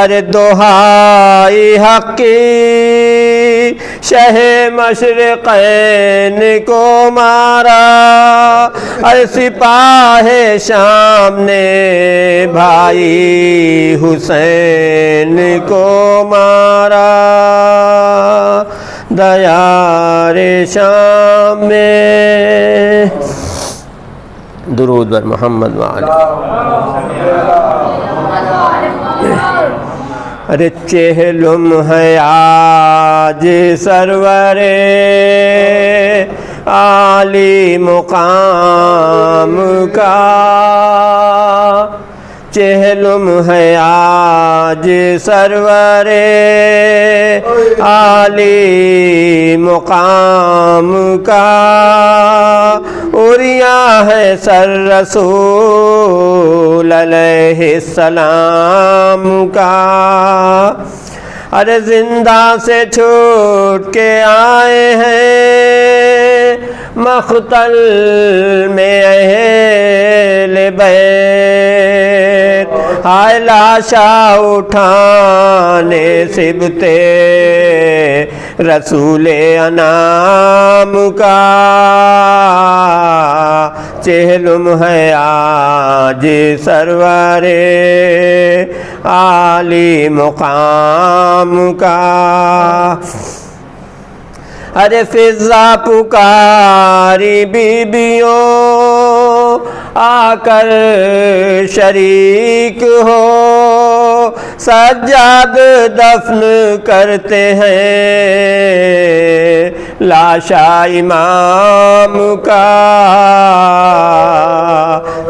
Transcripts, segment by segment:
ارے دہائی حق کی شہ مشرقین کو مارا، ارے سپاہ شام نے بھائی حسین کو مارا، دیار شام میں۔ درود بر محمد وعلی۔ ارے چہلم ہے آج سرور عالی مقام کا، چہلم ہے آج سرور عالی مقام کا، اوریا ہے سر رسول علیہ السلام کا، ارے زندہ سے چھوٹ کے آئے ہیں مقتل میں اہل بیت، ہائے لاشا اٹھانے سبتے رسول انام کا، چہلم ہے آج سرور عالی مقام کا، ارے فضا پکاری بیبیوں آ کر شریک ہو، سجاد دفن کرتے ہیں لاشا امام کا،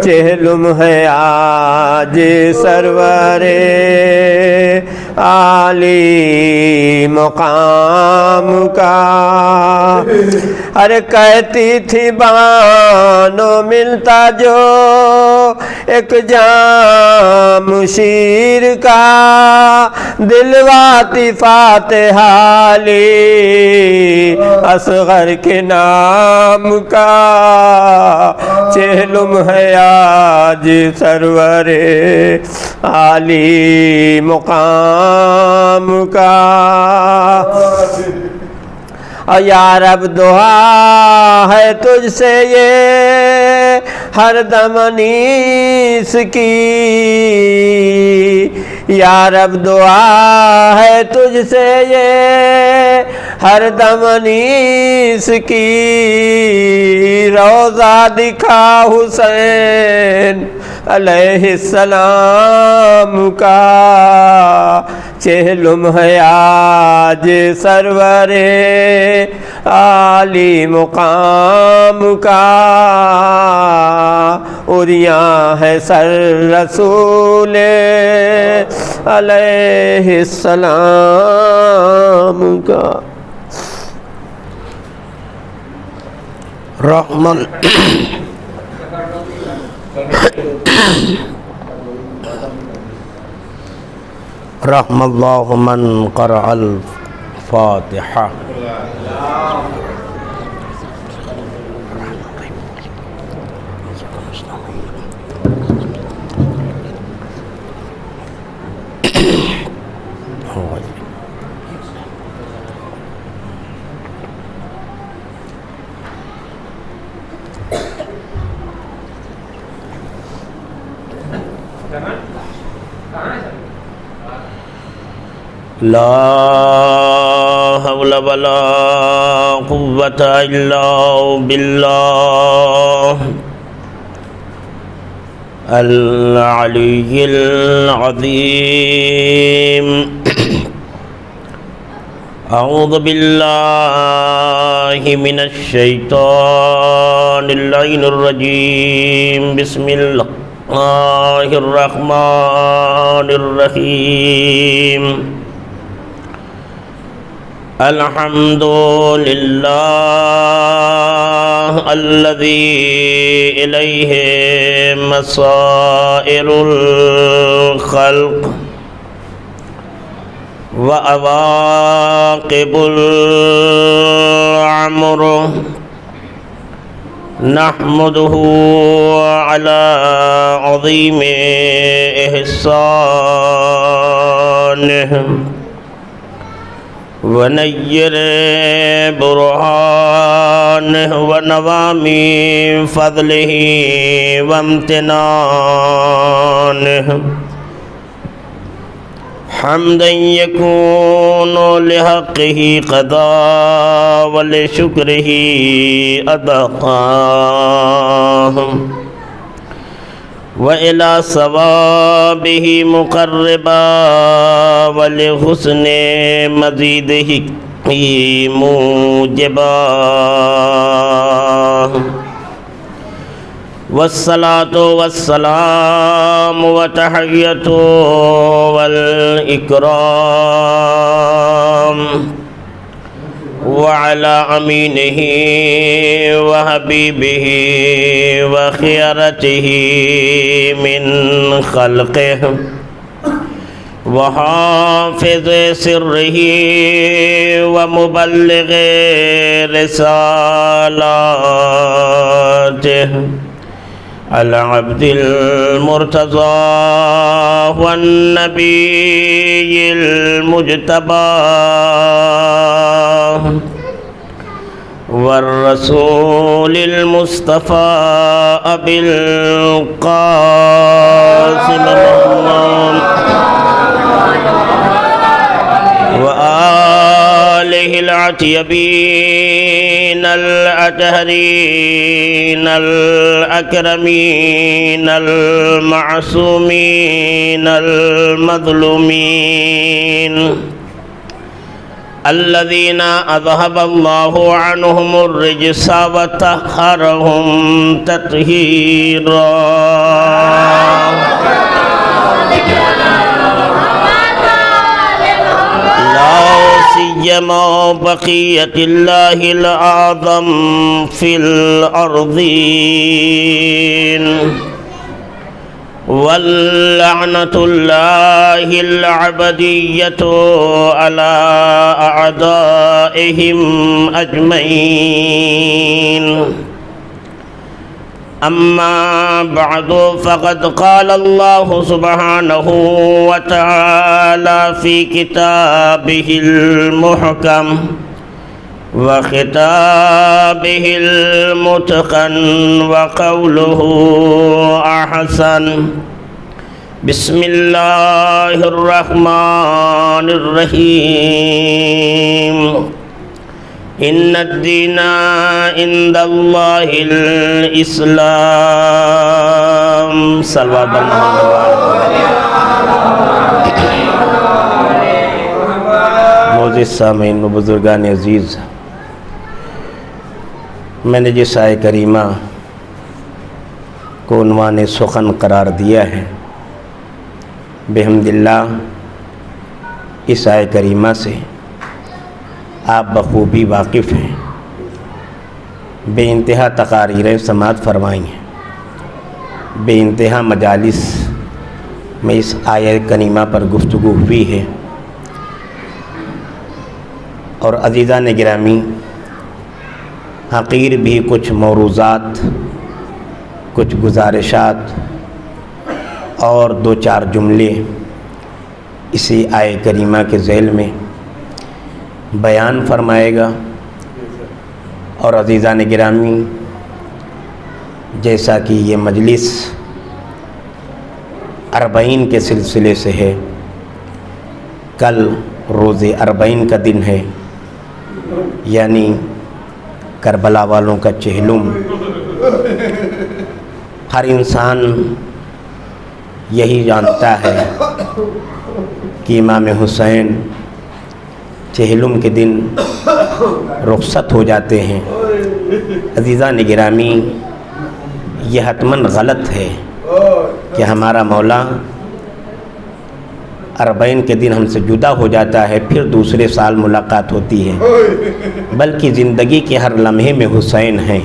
چہلم ہے آج سرور عالی مقام کا، ارے کہتی تھی بانو ملتا جو ایک جام شیر کا، دلواتی فاتح علی اصغر کے نام کا، چہلم ہے آج سرور عالی مقام کا، یا رب دعا ہے تجھ سے یہ ہر دم انیس کی، یا رب دعا ہے تجھ سے یہ ہر دم انیس کی، روضہ دکھا حسین علیہ السلام کا، چہلم ہے آج سرور عالی مقام کا، اور یہاں ہے سر رسول علیہ السلام کا، رحمن رحم اللہ من قرأ الفاتحہ۔ لا حول ولا قوة إلا بالله العلي العظيم۔ أعوذ بالله من الشيطان اللعين الرجيم، بسم الله الرحمن الرحيم۔ الحمد لله الذي إليه مصائر الخلق وعواقب الأمر، نحمده على عظيم إحسانه ونير برهانه ونوامي فضله وامتنانه حمدا يكون لحقه قضاء ولشكره أداء وإلى ثوابه مقربا ولحسن مزيده موجبا والصلاة والسلام وتحية والإكرام وعلى أمينه وحبيبه وخيرته من خلقه وحافظ سره ومبلغ رسالاته العبد المرتضى والنبي المجتبى والرسول المصطفى أبي القاسم محمد وآله العتيبين الأطهرين الأكرمين المعصومين المظلومين الذين أذهب الله عنهم الرجس وطهرهم تطهيرا لا سيما بقية الله الأعظم في الأرضين واللعنة الله العبدية على أعدائهم أجمعين أما بعد فقد قال الله سبحانه وتعالى في كتابه المحكم وخطابه المتقن وقوله أحسن بسم الله الرحمن الرحيم إن الدين عند الله الإسلام صلوات معزز سامعین و بزرگان عزیز، میں نے جس آیت کریمہ کو عنوان سخن قرار دیا ہے، بحمد اللہ اس آیت کریمہ سے آپ بخوبی واقف ہیں۔ بے انتہا تقاریریں سماعت فرمائی ہیں، بے انتہا مجالس میں اس آیت کریمہ پر گفتگو ہوئی ہے، اور عزیزان گرامی حقیر بھی کچھ موروضات، کچھ گزارشات اور دو چار جملے اسی آیت کریمہ کے ذیل میں بیان فرمائے گا۔ اور عزیزان گرامی، جیسا کہ یہ مجلس اربعین کے سلسلے سے ہے، کل روز اربعین کا دن ہے، یعنی کربلا والوں کا چہلم۔ ہر انسان یہی جانتا ہے کہ امام حسین چہلم کے دن رخصت ہو جاتے ہیں۔ عزیزان گرامی، یہ حتماً غلط ہے کہ ہمارا مولا اربعین کے دن ہم سے جدا ہو جاتا ہے پھر دوسرے سال ملاقات ہوتی ہے، بلکہ زندگی کے ہر لمحے میں حسین ہیں۔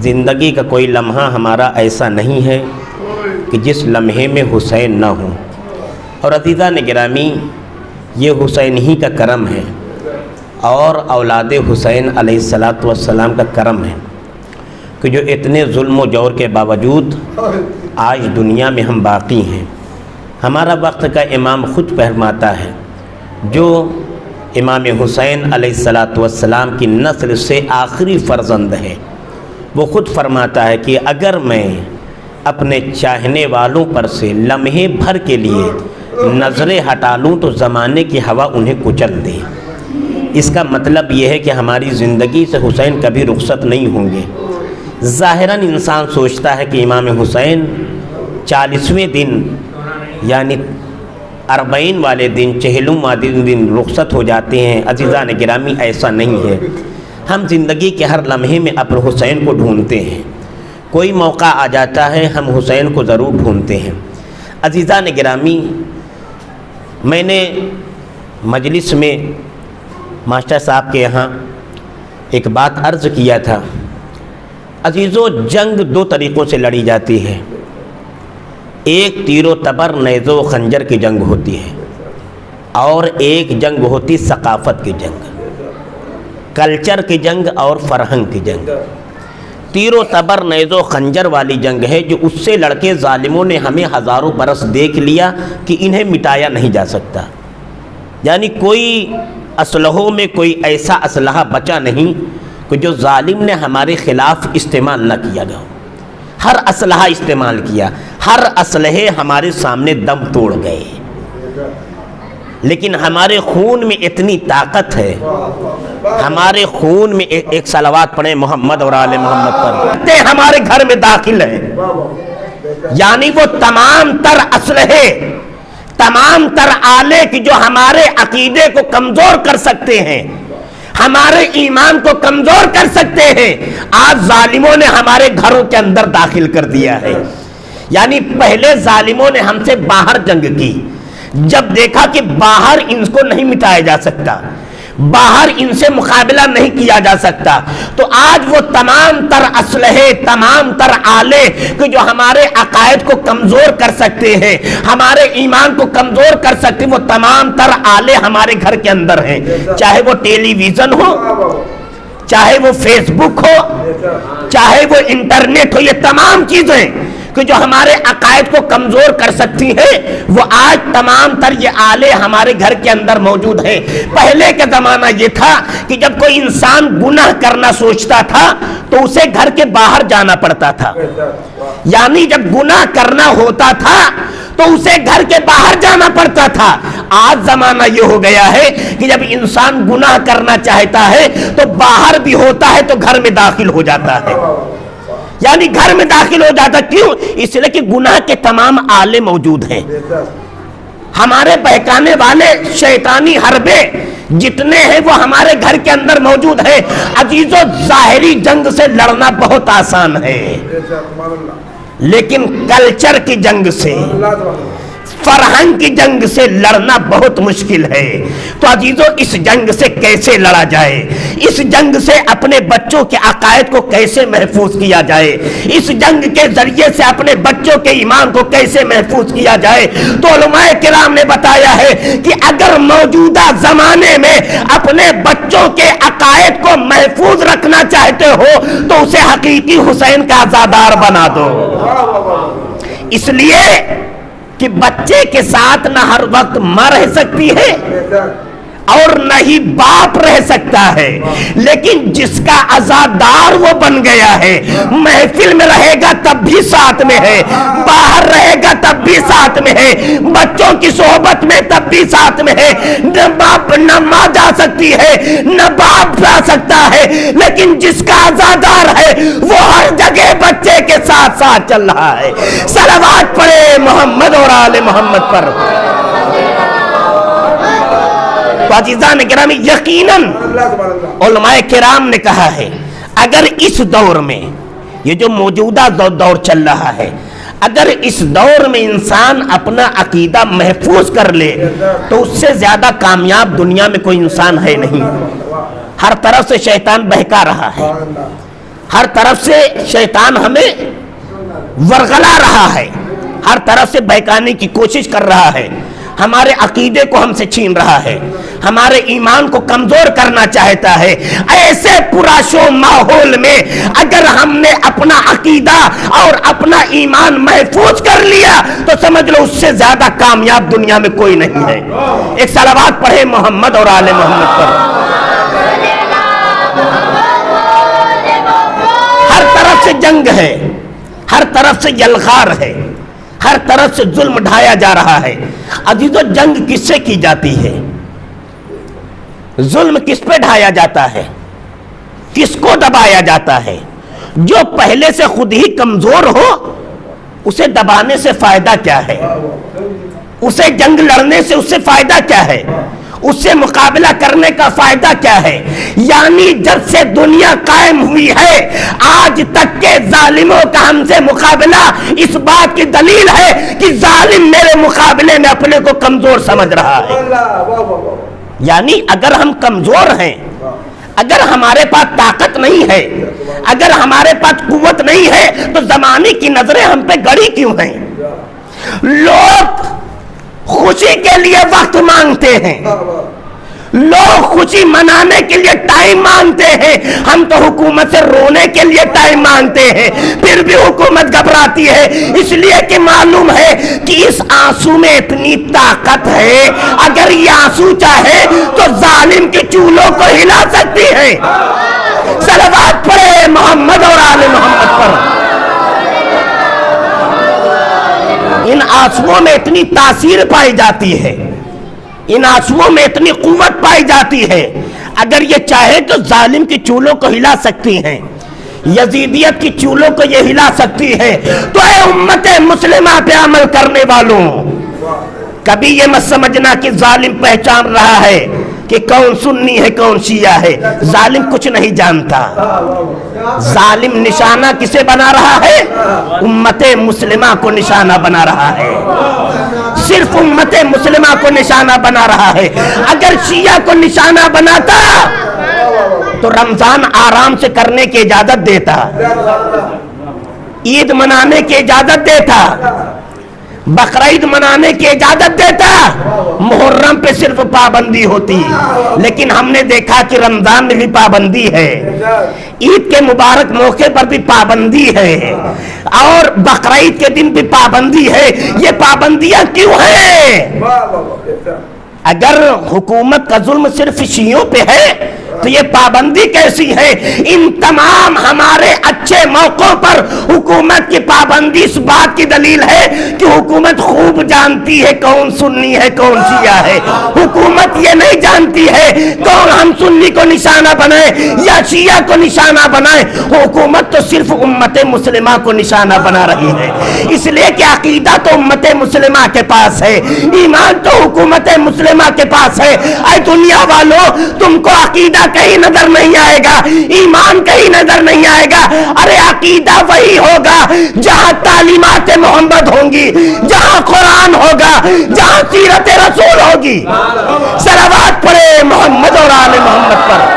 زندگی کا کوئی لمحہ ہمارا ایسا نہیں ہے کہ جس لمحے میں حسین نہ ہوں۔ اور عزیزان گرامی، یہ حسین ہی کا کرم ہے اور اولاد حسین علیہ السلام کا کرم ہے کہ جو اتنے ظلم و جور کے باوجود آج دنیا میں ہم باقی ہیں۔ ہمارا وقت کا امام خود فرماتا ہے، جو امام حسین علیہ الصلاۃ والسلام کی نسل سے آخری فرزند ہے، وہ خود فرماتا ہے کہ اگر میں اپنے چاہنے والوں پر سے لمحے بھر کے لیے نظریں ہٹا لوں تو زمانے کی ہوا انہیں کچل دے۔ اس کا مطلب یہ ہے کہ ہماری زندگی سے حسین کبھی رخصت نہیں ہوں گے۔ ظاہراً انسان سوچتا ہے کہ امام حسین 40ویں دن یعنی 40 والے دن 40 دن رخصت ہو جاتے ہیں۔ عزیزان گرامی، ایسا نہیں ہے۔ ہم زندگی کے ہر لمحے میں اپنے حسین کو ڈھونڈتے ہیں۔ کوئی موقع آ جاتا ہے ہم حسین کو ضرور ڈھونڈتے ہیں۔ عزیزان گرامی، میں نے مجلس میں ماسٹر صاحب کے یہاں ایک بات عرض کیا تھا۔ عزیزو، جنگ 2 طریقوں سے لڑی جاتی ہے۔ ایک تیر و تبر نیزہ و خنجر کی جنگ ہوتی ہے، اور ایک جنگ ہوتی ثقافت کی جنگ، کلچر کی جنگ اور فرہنگ کی جنگ۔ تیر و تبر نیزہ و خنجر والی جنگ ہے جو اس سے لڑکے ظالموں نے ہمیں ہزاروں برس دیکھ لیا کہ انہیں مٹایا نہیں جا سکتا، یعنی کوئی اسلحوں میں کوئی ایسا اسلحہ بچا نہیں کہ جو ظالم نے ہمارے خلاف استعمال نہ کیا گیا۔ ہر اسلحہ استعمال کیا، ہر اسلحے ہمارے سامنے دم توڑ گئے، لیکن ہمارے خون میں اتنی طاقت ہے، ہمارے خون میں ایک صلوات پڑھیں محمد اور آل محمد پر، ہمارے گھر میں داخل ہے۔ یعنی وہ تمام تر اسلحے، تمام تر آلے کی جو ہمارے عقیدے کو کمزور کر سکتے ہیں، ہمارے ایمان کو کمزور کر سکتے ہیں، آج ظالموں نے ہمارے گھروں کے اندر داخل کر دیا ہے۔ یعنی پہلے ظالموں نے ہم سے باہر جنگ کی، جب دیکھا کہ باہر ان کو نہیں مٹایا جا سکتا، باہر ان سے مقابلہ نہیں کیا جا سکتا، تو آج وہ تمام تر اسلحے، تمام تر آلے کہ جو ہمارے عقائد کو کمزور کر سکتے ہیں، ہمارے ایمان کو کمزور کر سکتے ہیں، وہ تمام تر آلے ہمارے گھر کے اندر ہیں، چاہے وہ ٹیلی ویژن ہو، چاہے وہ فیس بک ہو، چاہے وہ انٹرنیٹ ہو، یہ تمام چیزیں کہ جو ہمارے عقائد کو کمزور کر سکتی ہیں، وہ آج تمام تر یہ آلے ہمارے گھر کے اندر موجود ہیں۔ پہلے کا زمانہ یہ تھا کہ جب کوئی انسان گناہ کرنا سوچتا تھا تو اسے گھر کے باہر جانا پڑتا تھا، یعنی جب گناہ کرنا ہوتا تھا تو اسے گھر کے باہر جانا پڑتا تھا۔ آج زمانہ یہ ہو گیا ہے کہ جب انسان گناہ کرنا چاہتا ہے تو باہر بھی ہوتا ہے تو گھر میں داخل ہو جاتا ہے، یعنی گھر میں داخل ہو جاتا۔ کیوں؟ اس لیے کہ گناہ کے تمام آلے موجود ہیں، ہمارے بہکانے والے شیطانی حربے جتنے ہیں وہ ہمارے گھر کے اندر موجود ہیں۔ عزیزو، ظاہری جنگ سے لڑنا بہت آسان ہے، لیکن کلچر کی جنگ سے، فرہنگ کی جنگ سے لڑنا بہت مشکل ہے۔ تو عزیزو، اس جنگ سے کیسے لڑا جائے؟ اس جنگ سے اپنے بچوں کے عقائد کو کیسے محفوظ کیا جائے؟ اس جنگ کے ذریعے سے اپنے بچوں کے ایمان کو کیسے محفوظ کیا جائے؟ تو علماء کرام نے بتایا ہے کہ اگر موجودہ زمانے میں اپنے بچوں کے عقائد کو محفوظ رکھنا چاہتے ہو تو اسے حقیقی حسین کا عزادار بنا دو، اس لیے کہ بچے کے ساتھ نہ ہر وقت ماں رہ سکتی ہے اور نہ ہی باپ رہ سکتا ہے، لیکن جس کا عزادار وہ بن گیا ہے، محفل میں رہے گا تب بھی ساتھ میں ہے، باہر رہے گا تب بھی ساتھ میں ہے، بچوں کی صحبت میں تب بھی ساتھ میں ہے۔ نہ باپ نہ ماں جا سکتی ہے، نہ باپ جا سکتا ہے، لیکن جس کا عزادار ہے وہ ہر جگہ بچے کے ساتھ ساتھ چل رہا ہے۔ صلوات پڑھے محمد اور آل محمد پر۔ عزیزان گرامی، یقیناً علماء کرام نے کہا ہے اگر اس دور میں، یہ جو موجودہ دور چل رہا ہے، اگر اس دور میں انسان اپنا عقیدہ محفوظ کر لے تو اس سے زیادہ کامیاب دنیا میں کوئی انسان ہے نہیں۔ ہر طرف سے شیطان بہکا رہا ہے، ہر طرف سے شیطان ہمیں ورغلا رہا ہے، ہر طرف سے بہکانے کی کوشش کر رہا ہے۔ ہمارے عقیدے کو ہم سے چھین رہا ہے، ہمارے ایمان کو کمزور کرنا چاہتا ہے۔ ایسے پراشو ماحول میں اگر ہم نے اپنا عقیدہ اور اپنا ایمان محفوظ کر لیا تو سمجھ لو اس سے زیادہ کامیاب دنیا میں کوئی نہیں ہے۔ ایک صلوات پڑھے محمد اور آل محمد پر۔ ہر طرف سے جنگ ہے، ہر طرف سے یلغار ہے، ہر طرف سے ظلم ڈھایا جا رہا ہے۔ عزیزو، جنگ کس سے کی جاتی ہے؟ ظلم کس پہ ڈھایا جاتا ہے؟ کس کو دبایا جاتا ہے؟ جو پہلے سے خود ہی کمزور ہو اسے دبانے سے فائدہ کیا ہے؟ اسے جنگ لڑنے سے اس سے فائدہ کیا ہے؟ اس سے مقابلہ کرنے کا فائدہ کیا ہے؟ یعنی جب سے دنیا قائم ہوئی ہے آج تک کے ظالموں کا ہم سے مقابلہ اس بات کی دلیل ہے کہ ظالم میرے مقابلے میں اپنے کو کمزور سمجھ رہا ہے۔ یعنی اگر ہم کمزور ہیں، اگر ہمارے پاس طاقت نہیں ہے، اگر ہمارے پاس قوت نہیں ہے تو زمانے کی نظریں ہم پہ گڑی کیوں ہیں؟ لوگ خوشی کے لیے وقت مانگتے ہیں، لوگ خوشی منانے کے لیے ٹائم مانگتے ہیں، ہم تو حکومت سے رونے کے لیے ٹائم مانگتے ہیں، پھر بھی حکومت گھبراتی ہے، اس لیے کہ معلوم ہے کہ اس آنسو میں اتنی طاقت ہے، اگر یہ آنسو چاہے تو ظالم کے چولوں کو ہلا سکتی ہے۔ صلوات پڑھے محمد اور آل محمد پر۔ ان آنسوؤں میں اتنی تاثیر پائی جاتی ہے، ان آنسوؤں میں اتنی قوت پائی جاتی ہے، اگر یہ چاہے تو ظالم کی چولوں کو ہلا سکتی ہیں، یزیدیت کی چولوں کو یہ ہلا سکتی ہے۔ تو اے امت مسلمہ پہ عمل کرنے والوں، کبھی یہ مت سمجھنا کہ ظالم پہچان رہا ہے کہ کون سنی ہے کون شیعہ ہے۔ ظالم کچھ نہیں جانتا۔ ظالم نشانہ کسے بنا رہا ہے؟ امت مسلمہ کو نشانہ بنا رہا ہے، صرف امت مسلمہ کو نشانہ بنا رہا ہے۔ اگر شیعہ کو نشانہ بناتا تو رمضان آرام سے کرنے کی اجازت دیتا، عید منانے کی اجازت دیتا، بقرعید منانے کی اجازت دیتا، محرم پہ صرف پابندی ہوتی، لیکن ہم نے دیکھا کہ رمضان میں بھی پابندی ہے، عید کے مبارک موقع پر بھی پابندی ہے، اور بقرعید کے دن بھی پابندی ہے۔ یہ پابندیاں کیوں ہیں؟ اگر حکومت کا ظلم صرف شیعوں پہ ہے تو یہ پابندی کیسی ہے؟ ان تمام ہمارے اچھے موقعوں پر حکومت کی پابندی اس بات کی دلیل ہے کہ حکومت خوب جانتی ہے کون سنی ہے کون شیعہ ہے۔ حکومت یہ نہیں جانتی ہے کون ہم سنی کو نشانہ بنائے یا شیعہ کو نشانہ بنائے، حکومت تو صرف امت مسلمہ کو نشانہ بنا رہی ہے، اس لیے کہ عقیدہ تو امت مسلمہ کے پاس ہے، ایمان تو حکومت مسلمہ کے پاس ہے۔ اے دنیا والوں، تم کو عقیدہ کہیں نظر نہیں آئے گا، ایمان کہیں نظر نہیں آئے گا۔ ارے عقیدہ وہی ہوگا جہاں تعلیمات محمد ہوں گی، جہاں قرآن ہوگا، جہاں سیرت رسول ہوگی۔ صلوات پڑھے محمد اور آل محمد پر۔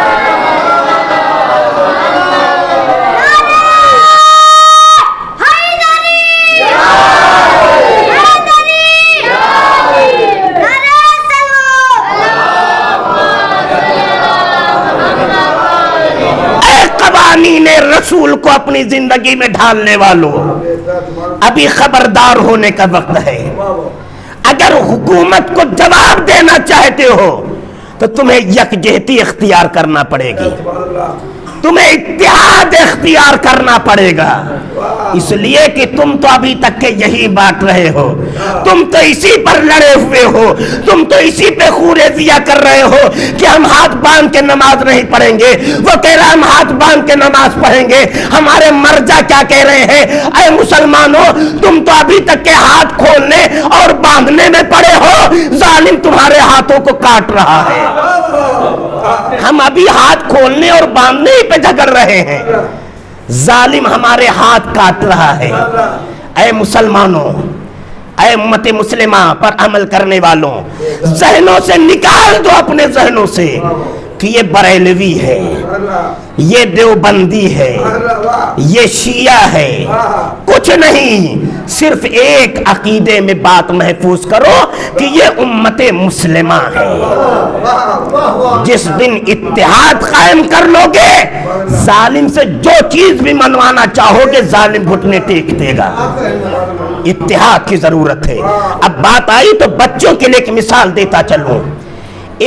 رسول کو اپنی زندگی میں ڈھالنے والوں، ابھی خبردار ہونے کا وقت ہے۔ اگر حکومت کو جواب دینا چاہتے ہو تو تمہیں یکجہتی اختیار کرنا پڑے گی، تمہیں اتحاد اختیار کرنا پڑے گا، اس لیے کہ تم تو ابھی تک کے یہی بات رہے ہو، تم تو اسی پر لڑے ہوئے ہو، تم تو اسی پہ خوریزیاں کر رہے ہو کہ ہم ہاتھ باندھ کے نماز نہیں پڑھیں گے، وہ کہہ رہا ہم ہاتھ باندھ کے نماز پڑھیں گے، ہمارے مرجع کیا کہہ رہے ہیں؟ اے مسلمانوں، تم تو ابھی تک کے ہاتھ کھولنے اور باندھنے میں پڑے ہو، ظالم تمہارے ہاتھوں کو کاٹ رہا ہے۔ ہم ابھی ہاتھ کھولنے اور باندھنے ہی پہ جھگڑ رہے ہیں، ظالم ہمارے ہاتھ کاٹ رہا ہے۔ اے مسلمانوں، اے امت مسلمہ پر عمل کرنے والوں، ذہنوں سے نکال دو، اپنے ذہنوں سے کہ یہ بریلوی ہے، یہ دیوبندی ہے، یہ شیعہ ہے، کچھ نہیں، صرف ایک عقیدے میں بات محفوظ کرو کہ یہ امت مسلمہ ہے۔ جس دن اتحاد قائم کر لو گے، ظالم سے جو چیز بھی منوانا چاہو گے ظالم گھٹنے ٹیک دے گا۔ اتحاد کی ضرورت ہے۔ اب بات آئی تو بچوں کے لیے ایک مثال دیتا چلوں۔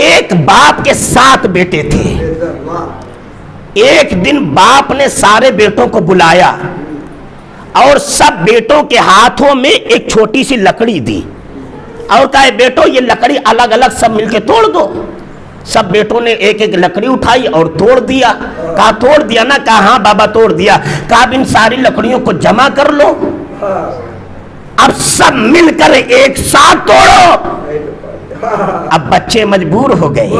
ایک باپ کے 7 بیٹے تھے۔ ایک دن باپ نے سارے بیٹوں کو بلایا اور سب بیٹوں کے ہاتھوں میں ایک چھوٹی سی لکڑی دی اور کہا بیٹو یہ لکڑی الگ الگ سب مل کے توڑ دو۔ سب بیٹوں نے ایک ایک لکڑی اٹھائی اور توڑ دیا۔ کہا توڑ دیا نا؟ کہا ہاں بابا توڑ دیا۔ کہا اب ان ساری لکڑیوں کو جمع کر لو، اب سب مل کر ایک ساتھ توڑو۔ اب بچے مجبور ہو گئے،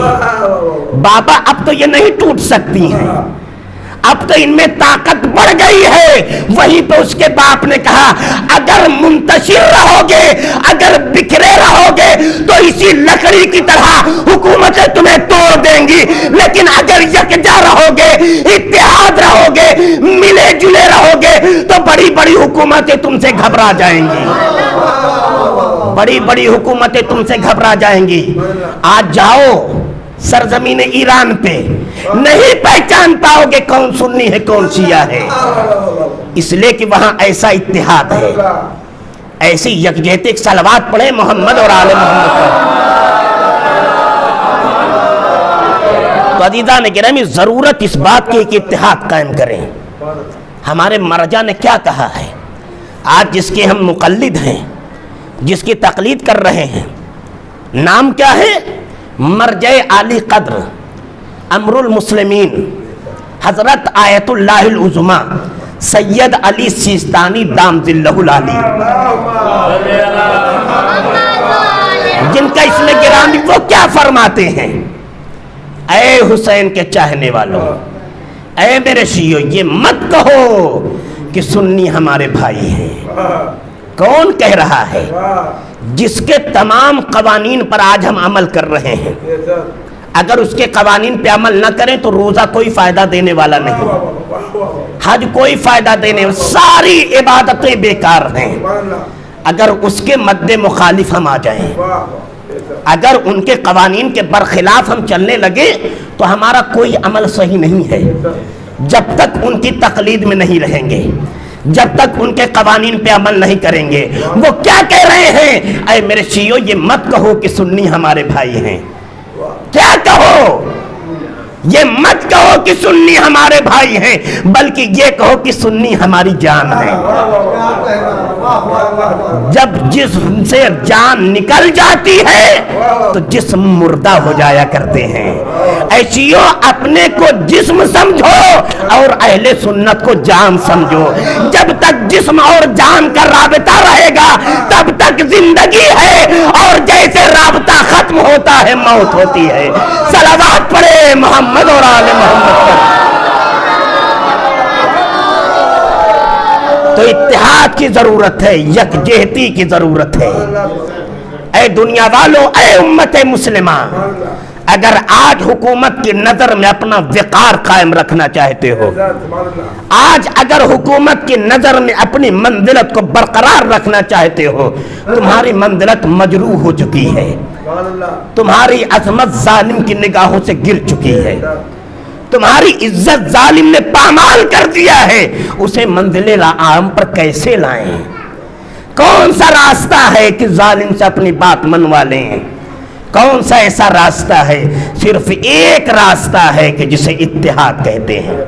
بابا اب تو یہ نہیں ٹوٹ سکتی ہیں، اب تو ان میں طاقت بڑھ گئی ہے۔ وہیں پہ اس کے باپ نے کہا اگر منتشر رہو گے، اگر بکھرے رہو گے تو اسی لکڑی کی طرح حکومتیں تمہیں توڑ دیں گی، لیکن اگر یکجا رہو گے، اتحاد رہو گے، ملے جلے رہو گے تو بڑی بڑی حکومتیں تم سے گھبرا جائیں گی، بڑی بڑی حکومتیں تم سے گھبرا جائیں گی۔ آج جاؤ سرزمین ایران پہ، نہیں پہچان پاؤ گے کون سنی ہے کون شیعہ ہے، اس لیے کہ وہاں ایسا اتحاد ہے، ایسی یکجہتی۔ صلوات پڑھیں محمد اور آل محمد پر۔ تو عزیزان گرامی ضرورت اس بات کی کہ اتحاد قائم کریں۔ ہمارے مرجع نے کیا کہا ہے؟ آج جس کے ہم مقلد ہیں، جس کی تقلید کر رہے ہیں، نام کیا ہے؟ مرجع عالی قدر امر المسلمین حضرت آیت اللہ العظمی سید علی سیستانی دام ذلہ العالی، جن کا اس میں گرامی وہ کیا فرماتے ہیں؟ اے حسین کے چاہنے والوں، اے میرے شیعو، یہ مت کہو کہ سنی ہمارے بھائی ہیں۔ کون کہہ رہا ہے؟ جس کے تمام قوانین پر آج ہم عمل کر رہے ہیں، اگر اس کے قوانین پہ عمل نہ کریں تو روزہ کوئی فائدہ دینے والا نہیں، حج کوئی فائدہ دینے، ساری عبادتیں بیکار ہیں اگر اس کے مد مخالف ہم آ جائیں۔ اگر ان کے قوانین کے برخلاف ہم چلنے لگے تو ہمارا کوئی عمل صحیح نہیں ہے۔ جب تک ان کی تقلید میں نہیں رہیں گے، جب تک ان کے قوانین پہ عمل نہیں کریں گے۔ وہ کیا کہہ رہے ہیں؟ اے میرے شیعو، یہ مت کہو کہ سنی ہمارے بھائی ہیں۔ کیا کہو؟ یہ مت کہو کہ سنی ہمارے بھائی ہیں، بلکہ یہ کہو کہ سنی ہماری جان ہے۔ جب جسم سے جان نکل جاتی ہے تو جسم مردہ ہو جایا کرتے ہیں۔ اے شیعو، اپنے کو جسم سمجھو اور اہل سنت کو جان سمجھو۔ جب تک جسم اور جان کا رابطہ رہے گا تب تک زندگی ہے، اور جیسے رابطہ ختم ہوتا ہے موت ہوتی ہے۔ صلوات پڑھے محمد اور آل محمد پر۔ تو اتحاد کی ضرورت ہے، یکجہتی کی ضرورت ہے۔ اے دنیا والو، اے امت مسلمہ، اگر آج حکومت کی نظر میں اپنا وقار قائم رکھنا چاہتے ہو، آج اگر حکومت کی نظر میں اپنی منزلت کو برقرار رکھنا چاہتے ہو، تمہاری منزلت مجروح ہو چکی ہے، تمہاری عظمت ظالم کی نگاہوں سے گر چکی ہے، تمہاری عزت ظالم نے پامال کر دیا ہے۔ اسے منزل عام پر کیسے لائیں؟ کون سا راستہ ہے کہ ظالم سے اپنی بات منوا لیں؟ کون سا ایسا راستہ ہے؟ صرف ایک راستہ ہے کہ جسے اتحاد کہتے ہیں۔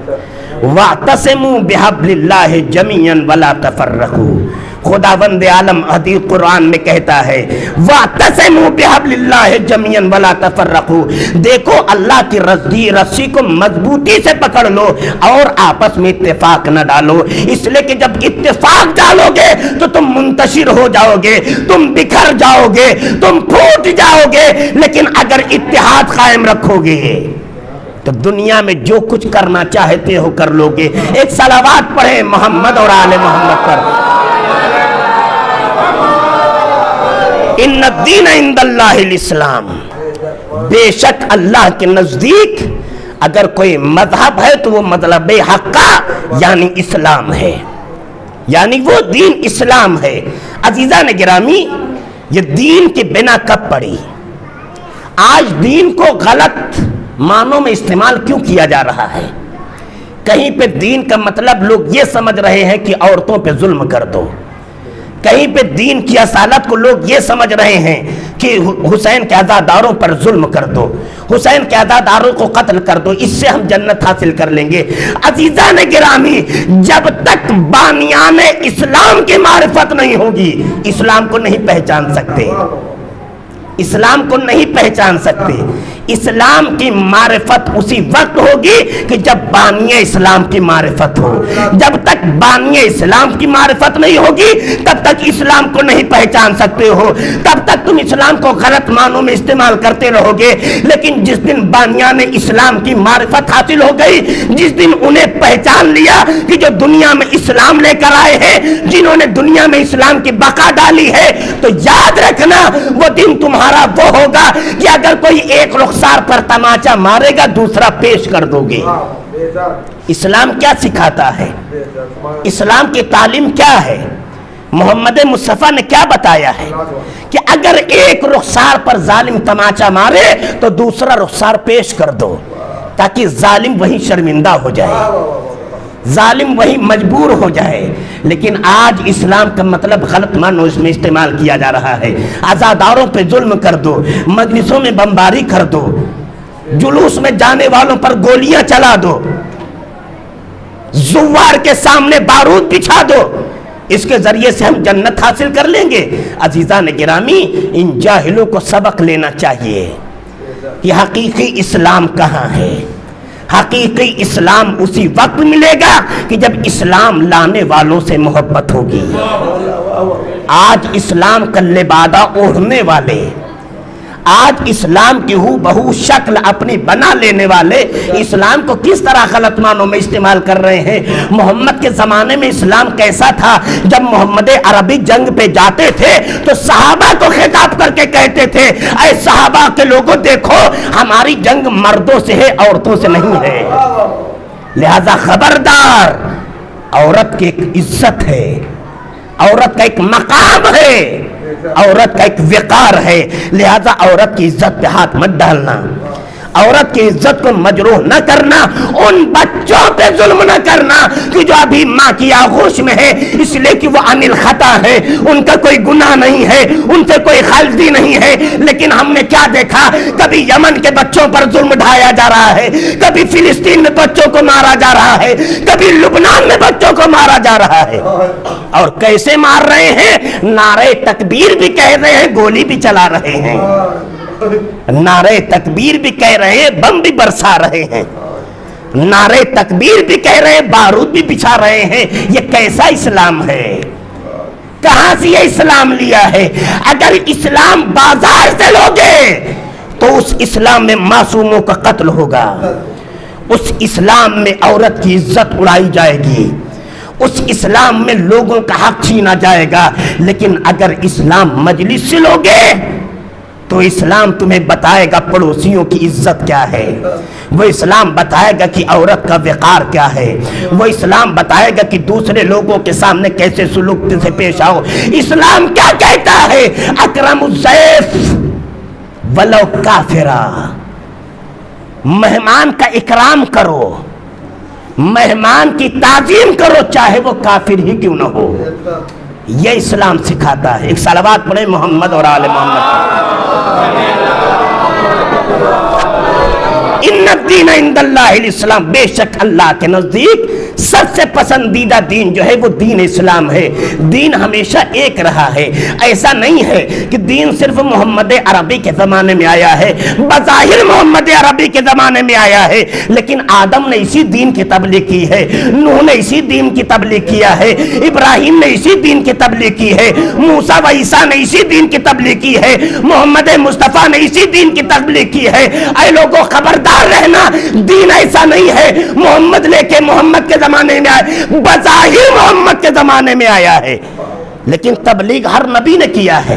وَاعْتَصِمُوا بِحَبْلِ اللَّهِ جَمِيعًا وَلَا تَفَرَّقُوا۔ خداوند عالم حدیث قرآن میں کہتا ہے وَاعْتَصِمُوا بِحَبْلِ اللَّهِ جَمِيعًا وَلَا تَفَرَّقُوا، دیکھو اللہ کی رسی کو مضبوطی سے پکڑ لو اور آپس میں اتفاق نہ ڈالو، اس لیے کہ جب اتفاق ڈالو گے تو تم منتشر ہو جاؤ گے، تم بکھر جاؤ گے، تم پھوٹ جاؤ گے۔ لیکن اگر اتحاد قائم رکھو گے تو دنیا میں جو کچھ کرنا چاہتے ہو کر لو گے۔ ایک صلوات پڑھیں محمد اور آل محمد پر۔ ان الدین عند اللہ الاسلام، بے شک اللہ کے نزدیک اگر کوئی مذہب ہے تو وہ مطلب حقہ یعنی اسلام ہے، یعنی وہ دین اسلام ہے۔ عزیزان گرامی، یہ دین کی بنا کب پڑی؟ آج دین کو غلط معنوں میں استعمال کیوں کیا جا رہا ہے؟ کہیں پہ دین کا مطلب لوگ یہ سمجھ رہے ہیں کہ عورتوں پہ ظلم کر دو، کہیں پہ دین کی اصالت کو لوگ یہ سمجھ رہے ہیں کہ حسین کے عزاداروں پر ظلم کر دو، حسین کے عزاداروں کو قتل کر دو، اس سے ہم جنت حاصل کر لیں گے۔ عزیزان گرامی، جب تک بانیان اسلام کی معرفت نہیں ہوگی اسلام کو نہیں پہچان سکتے، اسلام کو نہیں پہچان سکتے۔ اسلام کی معرفت اسی وقت ہوگی کہ جب بانی اسلام کی معرفت ہو۔ جب تک بانی اسلام کی معرفت نہیں ہوگی تب تک اسلام کو نہیں پہچان سکتے ہو، تب تک تم اسلام کو غلط معنوں میں استعمال کرتے رہو گے۔ لیکن جس دن بانیان اسلام کی معرفت حاصل ہو گئی، جس دن انہیں پہچان لیا کہ جو دنیا میں اسلام لے کر آئے ہیں، جنہوں نے دنیا میں اسلام کی بقا ڈالی ہے، تو یاد رکھنا وہ دن تمہارا وہ ہوگا کہ اگر کوئی ایک رخسار پر تماچا مارے گا دوسرا پیش کر دو گے۔ اسلام کیا سکھاتا ہے؟ اسلام کی تعلیم کیا ہے؟ محمد مصطفیٰ نے کیا بتایا ہے کہ اگر ایک رخسار پر ظالم تماچا مارے تو دوسرا رخسار پیش کر دو، تاکہ ظالم وہیں شرمندہ ہو جائے، ظالم وہی مجبور ہو جائے۔ لیکن آج اسلام کا مطلب غلط معنوں اس میں استعمال کیا جا رہا ہے۔ عزاداروں پہ ظلم کر دو، مجلسوں میں بمباری کر دو، جلوس میں جانے والوں پر گولیاں چلا دو، زوار کے سامنے بارود بچھا دو، اس کے ذریعے سے ہم جنت حاصل کر لیں گے۔ عزیزان گرامی، ان جاہلوں کو سبق لینا چاہیے کہ حقیقی اسلام کہاں ہے۔ حقیقی اسلام اسی وقت ملے گا کہ جب اسلام لانے والوں سے محبت ہوگی۔ آج اسلام کا لبادہ اوڑھنے والے، آج اسلام کی ہو بہو شکل اپنی بنا لینے والے اسلام کو کس طرح غلط معنوں میں استعمال کر رہے ہیں۔ محمد کے زمانے میں اسلام کیسا تھا؟ جب محمد عربی جنگ پہ جاتے تھے تو صحابہ کو خطاب کر کے کہتے تھے، اے صحابہ کے لوگوں دیکھو، ہماری جنگ مردوں سے ہے عورتوں سے نہیں ہے، لہذا خبردار، عورت کی ایک عزت ہے، عورت کا ایک مقام ہے، عورت کا ایک وقار ہے، لہذا عورت کی عزت پہ ہاتھ مت ڈالنا، عورت کی عزت کو مجروح نہ کرنا، ان بچوں پہ ظلم نہ کرنا کہ جو ابھی ماں کی آغوش میں ہے، اس لیے کہ وہ عن الخطا ہے، ان کا کوئی گناہ نہیں ہے، ان سے کوئی غلطی نہیں ہے۔ لیکن ہم نے کیا دیکھا؟ کبھی یمن کے بچوں پر ظلم ڈھایا جا رہا ہے، کبھی فلسطین میں بچوں کو مارا جا رہا ہے، کبھی لبنان میں بچوں کو مارا جا رہا ہے۔ اور کیسے مار رہے ہیں؟ نعرہ تکبیر بھی کہہ رہے ہیں، گولی بھی چلا رہے ہیں، نعرہ تکبیر بھی کہہ رہے ہیں، بم بھی برسا رہے ہیں، نعرہ تکبیر بھی کہہ رہے ہیں، بارود بھی بچھا رہے ہیں۔ یہ کیسا اسلام ہے؟ کہاں سے یہ اسلام لیا ہے؟ اگر اسلام بازار سے لوگے تو اس اسلام میں معصوموں کا قتل ہوگا، اس اسلام میں عورت کی عزت اڑائی جائے گی، اس اسلام میں لوگوں کا حق چھینا جائے گا۔ لیکن اگر اسلام مجلس سے لوگے تو اسلام تمہیں بتائے گا پڑوسیوں کی عزت کیا ہے، وہ اسلام بتائے گا کہ عورت کا وقار کیا ہے، وہ اسلام بتائے گا کہ دوسرے لوگوں کے سامنے کیسے سلوک سے پیش آؤ۔ اسلام کیا کہتا ہے؟ اکرم الضیف ولو کافرا، مہمان کا اکرام کرو، مہمان کی تعظیم کرو چاہے وہ کافر ہی کیوں نہ ہو۔ یہ اسلام سکھاتا ہے۔ ایک صلوات پڑھیں محمد اور آل محمد۔ ان الدین عند اللہ الاسلام، بے شک اللہ کے نزدیک سب سے پسندیدہ دین جو ہے وہ دین اسلام ہے۔ دین ہمیشہ ایک رہا ہے، ایسا نہیں ہے کہ دین صرف محمد عربی کے زمانے میں آیا ہے۔ بظاہر محمد عربی کے زمانے میں آیا ہے، لیکن آدم نے اسی دین کی تبلیغ کی ہے، نوح نے اسی دین کی تبلیغ کیا ہے، ابراہیم نے اسی دین کی تبلیغ کی ہے، موسیٰ و عیسیٰ نے اسی دین کی تبلیغ کی ہے، محمد مصطفیٰ نے اسی دین کی تبلیغ کی ہے۔ اے لوگوں خبردار رہنا، دین ایسا نہیں ہے محمد لے کے محمد کے زمانے میں آیا، بظاہر محمد کے زمانے میں آیا ہے، لیکن تبلیغ ہر نبی نے کیا ہے۔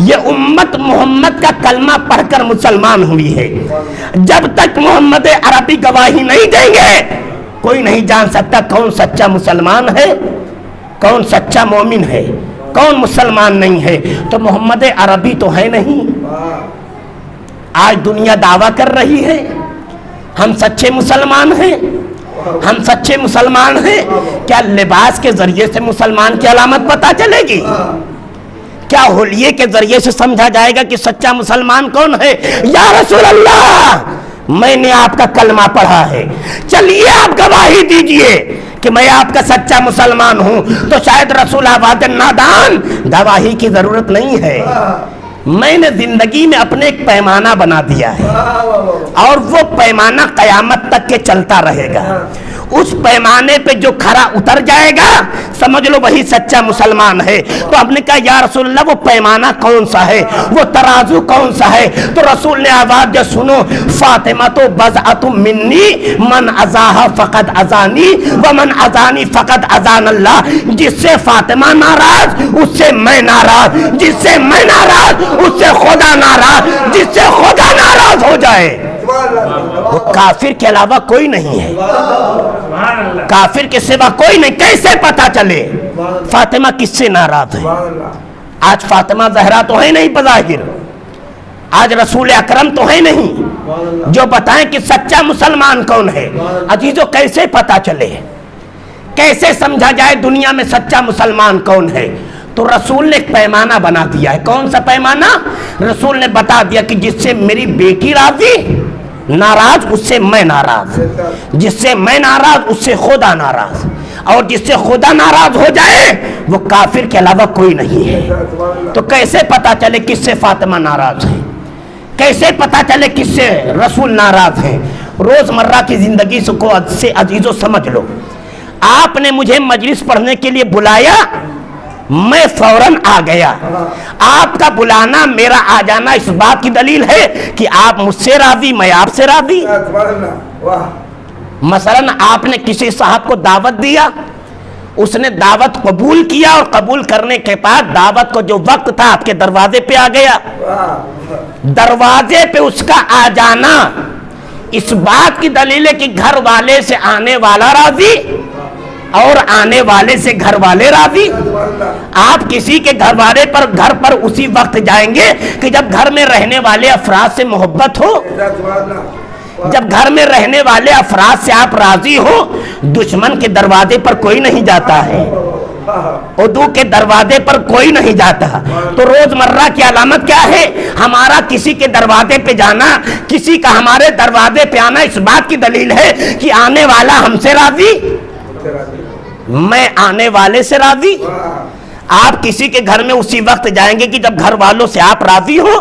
یہ امت محمد کا کلمہ پڑھ کر مسلمان ہوئی ہے. جب تک محمد عربی گواہی نہیں دیں گے کوئی نہیں جان سکتا کون سچا مسلمان ہے, کون سچا مومن ہے, کون مسلمان نہیں ہے. تو محمد عربی تو ہے نہیں. آج دنیا دعویٰ کر رہی ہے ہم سچے مسلمان ہیں, ہم سچے مسلمان ہیں. کیا لباس کے ذریعے سے مسلمان کی علامت پتہ چلے گی؟ کیا ہولیے کے ذریعے سے سمجھا جائے گا کہ سچا مسلمان کون ہے؟ یا رسول اللہ میں نے آپ کا کلمہ پڑھا ہے, چلیے آپ گواہی دیجئے کہ میں آپ کا سچا مسلمان ہوں. تو شاید رسول آباد نادان, گواہی کی ضرورت نہیں ہے. میں نے زندگی میں اپنے ایک پیمانہ بنا دیا ہے اور وہ پیمانہ قیامت تک کے چلتا رہے گا. اس پیمانے پہ جو کھرا اتر جائے گا سمجھ لو وہی سچا مسلمان ہے. تو ہم نے کہا یا رسول اللہ وہ پیمانہ کون سا ہے, وہ ترازو کون سا ہے؟ تو رسول نے آواز جو سنو, فاطمہ تو بضعۃ منی من ازاہا فقط ازانی ومن ازانی فقط ازان اللہ. جس سے فاطمہ ناراض اس سے میں ناراض, جس سے میں ناراض اس سے خدا ناراض, جس سے خدا ناراض ہو جائے وہ کافر کے علاوہ کوئی نہیں ہے, کافر کے سوا کوئی نہیں. کیسے پتا چلے فاطمہ کس سے ناراض ہے؟ آج فاطمہ زہرا تو ہے نہیں بظاہر, آج رسول اکرم تو ہے نہیں جو بتائیں کہ سچا مسلمان کون ہے. عزیزو کیسے پتا چلے, کیسے سمجھا جائے دنیا میں سچا مسلمان کون ہے؟ تو رسول نے ایک پیمانہ بنا دیا ہے. کون سا پیمانہ؟ رسول نے بتا دیا کہ جس سے میری بیٹی راضی ناراض اس سے میں ناراض, جس سے میں ناراض اس سے خدا ناراض, اور جس سے خدا ناراض ہو جائے وہ کافر کے علاوہ کوئی نہیں ہے. تو کیسے پتا چلے کس سے فاطمہ ناراض ہے, کیسے پتا چلے کس سے رسول ناراض ہیں؟ روز مرہ کی زندگی سے عزیزو سمجھ لو. آپ نے مجھے مجلس پڑھنے کے لیے بلایا, میں فوراً آ گیا. آپ کا بلانا میرا آ جانا اس بات کی دلیل ہے کہ آپ مجھ سے راضی, میں آپ سے راضی. مثلاً آپ نے کسی صاحب کو دعوت دیا, اس نے دعوت قبول کیا اور قبول کرنے کے بعد دعوت کو جو وقت تھا آپ کے دروازے پہ آ گیا. دروازے پہ اس کا آ جانا اس بات کی دلیل ہے کہ گھر والے سے آنے والا راضی اور آنے والے سے گھر والے راضی. آپ کسی کے گھر پر اسی وقت جائیں گے کہ جب گھر میں رہنے والے افراد سے محبت ہو, جب گھر میں رہنے والے افراد سے آپ راضی ہو. دشمن کے دروازے پر کوئی نہیں جاتا ہے, عدو کے دروازے پر کوئی نہیں جاتا. تو روز مرہ کی علامت کیا ہے؟ ہمارا کسی کے دروازے پہ جانا, کسی کا ہمارے دروازے پہ آنا اس بات کی دلیل ہے کہ آنے والا ہم سے راضی, میں آنے والے سے راضی. آپ کسی کے گھر میں اسی وقت جائیں گے کہ جب گھر والوں سے آپ راضی ہو